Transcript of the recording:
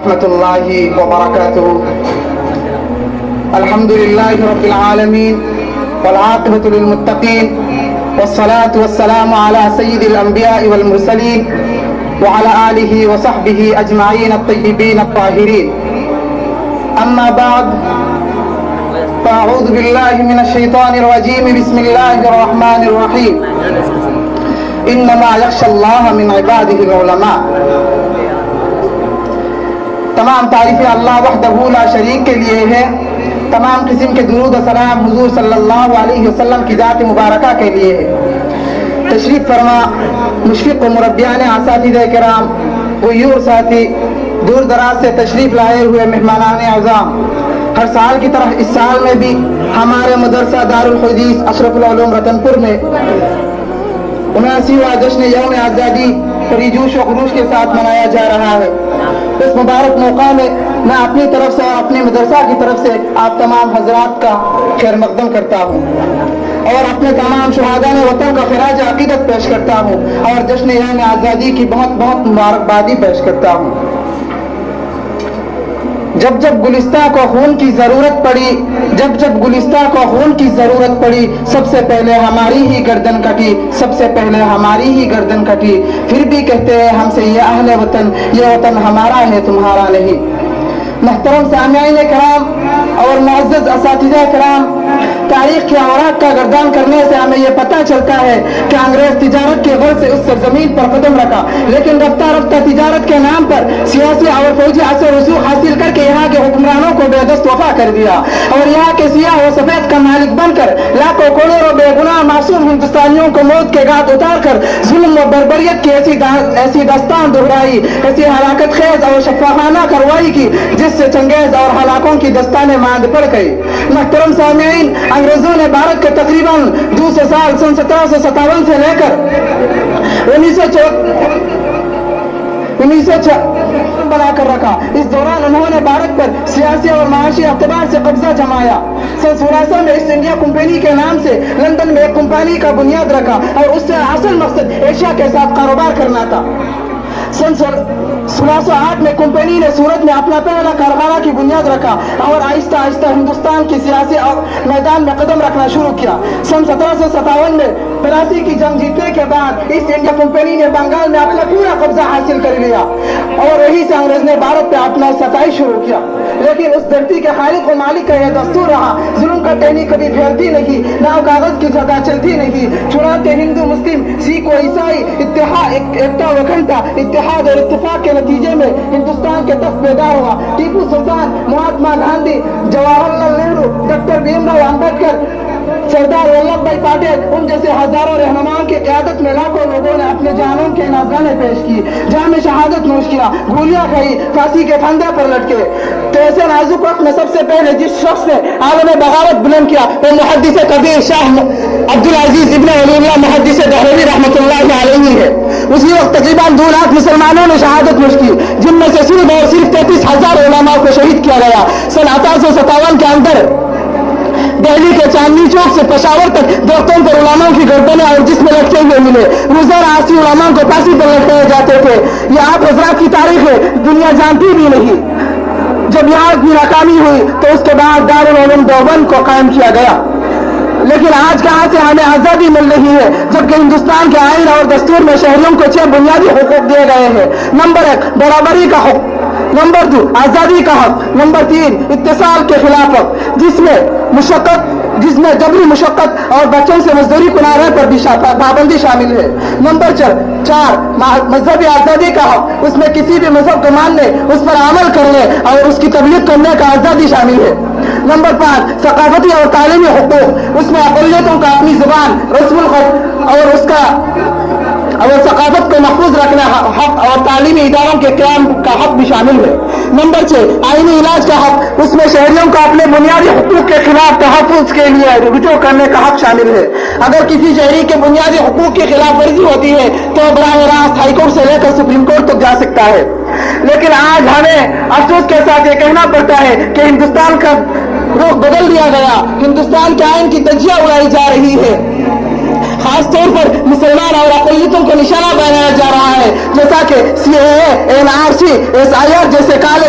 ورحمة الله وبركاته. الحمد لله رب العالمين والعاقبة للمتقين والصلاة والسلام على سيد الأنبياء والمرسلين وعلى آله وصحبه أجمعين الطيبين الطاهرين. أما بعد فأعوذ بالله من الشيطان الرجيم. بسم الله الرحمن الرحيم. إنما يخشى الله من عباده العلماء. تمام تعریفیں اللہ وحدہ لا شریک کے لیے ہے. تمام قسم کے درود و سلام حضور صلی اللہ علیہ وسلم کی ذات مبارکہ کے لیے ہے. تشریف فرما مشفق و مربیان اساتذہ کرام، غیور ساتھی، دور دراز سے تشریف لائے ہوئے مہمانان اعظام، ہر سال کی طرح اس سال میں بھی ہمارے مدرسہ دارالحدیث اشرف العلوم رتن پور میں 79واں جشن یوم آزادی بڑی جوش و خروش کے ساتھ منایا جا رہا ہے. اس مبارک موقع میں میں اپنی طرف سے اور اپنے مدرسہ کی طرف سے آپ تمام حضرات کا خیر مقدم کرتا ہوں اور اپنے تمام شہداء وطن کا خراج عقیدت پیش کرتا ہوں اور جشن یوم آزادی کی بہت بہت مبارکبادی پیش کرتا ہوں. جب جب گلستہ کو خون کی ضرورت پڑی، جب جب گلستہ کو خون کی ضرورت پڑی، سب سے پہلے ہماری ہی گردن کٹی، سب سے پہلے ہماری ہی گردن کٹی. پھر بھی کہتے ہیں ہم سے یہ اہل وطن، یہ وطن ہمارا ہے تمہارا نہیں. محترم سامعین کرام اور معزز اساتذہ کرام، تاریخ کے اوراق کا گردان کرنے سے ہمیں یہ پتہ چلتا ہے کہ انگریز تجارت کے غرض سے اس سرزمین پر قدم رکھا، لیکن رفتہ رفتہ تجارت کے نام پر سیاسی اور فوجی اثر رسوخ حاصل کر کے یہاں کے حکمرانوں کو بے دست وفا کر دیا اور یہاں کے سیاہ و سفید کا مالک بن کر لاکھوں کروڑوں بے گناہ معصوم ہندوستانیوں کو موت کے گھاٹ اتار کر ظلم و بربریت کی ایسی داستان دہرائی، ایسی ہلاکت خیز اور شفاہانہ کارروائی کی جس سے چنگیز اور ہلاکوں کی دستانیں ماند پڑ گئی. محترم سامعین، انگریزوں نے بھارت کے تقریباً 200 سال سن 1757 سے لے کر 1906 بنا کر رکھا. اس دوران انہوں نے بھارت پر سیاسی اور معاشی اعتبار سے قبضہ جمایا. سن 1600 میں ایسٹ انڈیا کمپنی کے نام سے لندن میں ایک کمپنی کا بنیاد رکھا اور اس سے اصل مقصد ایشیا کے ساتھ کاروبار کرنا تھا. سن 1608 میں کمپنی نے سورت میں اپنا پہلا کارخانہ کی بنیاد رکھا اور آہستہ آہستہ ہندوستان کی سیاسی اور میدان میں قدم رکھنا شروع کیا. سن 1757 میں پلاسی کی جنگ جیتنے کے بعد ایسٹ انڈیا کمپنی نے بنگال میں اپنا پورا قبضہ حاصل کر لیا اور وہیں سے انگریز نے بھارت پہ اپنا ستائی شروع کیا. لیکن اس دھرتی کے خالق و مالک کا یہ دستور رہا، ظلم کا ٹہنی کبھی پھیلتی نہیں، نہ کاغذ کی جگہ چلتی نہیں. چنانچہ ہندو مسلم سکھ و عیسائی اتحاد ایکتا وکھنڈا اتحاد اور اتفاق کے نتیجے میں ہندوستان کے تخت بیدار ہوا. ٹیپو سلطان، مہاتما گاندھی، جواہر لال نہرو، ڈاکٹر بھیم راؤ امبیڈکر، سردار ولبھ بھائی پٹیل، ان جیسے ہزاروں رہنماؤں کی قیادت میں لاکھوں لوگوں نے اپنے جانوں کے نذرانے پیش کی، جام شہادت نوش کیا، گولیاں کھائی، پھانسی کے پھندے پر لٹکے. تو ایسے نازک وقت میں سب سے پہلے جس شخص نے عالم بغاوت بلند کیا وہ محدث کبیر شاہ عبدالعزیز ابن ولی اللہ محدث دہلوی رحمۃ اللہ علیہ ہے. اسی وقت تقریباً 2 لاکھ مسلمانوں نے شہادت نوش کی، جن میں سے صرف 33,000 علماء کو شہید کیا گیا. سن 1857 کے اندر دہلی کے چاندنی چوک سے پشاور تک درختوں پر علماء کی گردنیں اور جسم لٹکے ہوئے ملے. روزانہ 80 علماء کو پھانسی پر لٹکائے جاتے تھے. یہ آپ حضرات کی تاریخ ہے، دنیا جانتی بھی نہیں. جب یہاں کی ناکامی ہوئی تو اس کے بعد دارالعلوم دیوبند کو قائم کیا گیا. لیکن آج کہاں سے ہمیں آزادی مل رہی ہے جبکہ ہندوستان کے آئین اور دستور میں شہریوں کو 6 بنیادی حقوق دیے گئے ہیں. نمبر 1 برابری کا حق، نمبر 2 آزادی کا حق، نمبر 3 اتصال کے خلاف حق جس میں جبری مشقت اور بچوں سے مزدوری کنارے پر بھی پابندی شامل ہے. نمبر 4 مذہبی آزادی کا حق، اس میں کسی بھی مذہب کو ماننے، اس پر عمل کرنے اور اس کی تبلیغ کرنے کا آزادی شامل ہے. نمبر 5 ثقافتی اور تعلیمی حقوق، اس میں اقلیتوں کا اپنی زبان، رسم الخط اور ثقافت کو محفوظ رکھنا حق اور تعلیمی اداروں کے قیام کا حق بھی شامل ہے. نمبر 6 آئینی علاج کا حق، اس میں شہریوں کو اپنے بنیادی حقوق کے خلاف تحفظ کے لیے رجوع کرنے کا حق شامل ہے. اگر کسی شہری کے بنیادی حقوق کی خلاف ورزی ہوتی ہے تو براہ راست ہائی کورٹ سے لے کر سپریم کورٹ تک جا سکتا ہے. لیکن آج ہمیں افسوس کے ساتھ یہ کہنا پڑتا ہے کہ ہندوستان کا رخ بدل دیا گیا، ہندوستان کے آئین کی تجزیہ اڑائی جا رہی ہے. خاص طور پر مسلمان اور اقلیتوں کو نشانہ بنایا جا رہا ہے، جیسا کہ CAA، NRC، SIR جیسے کالے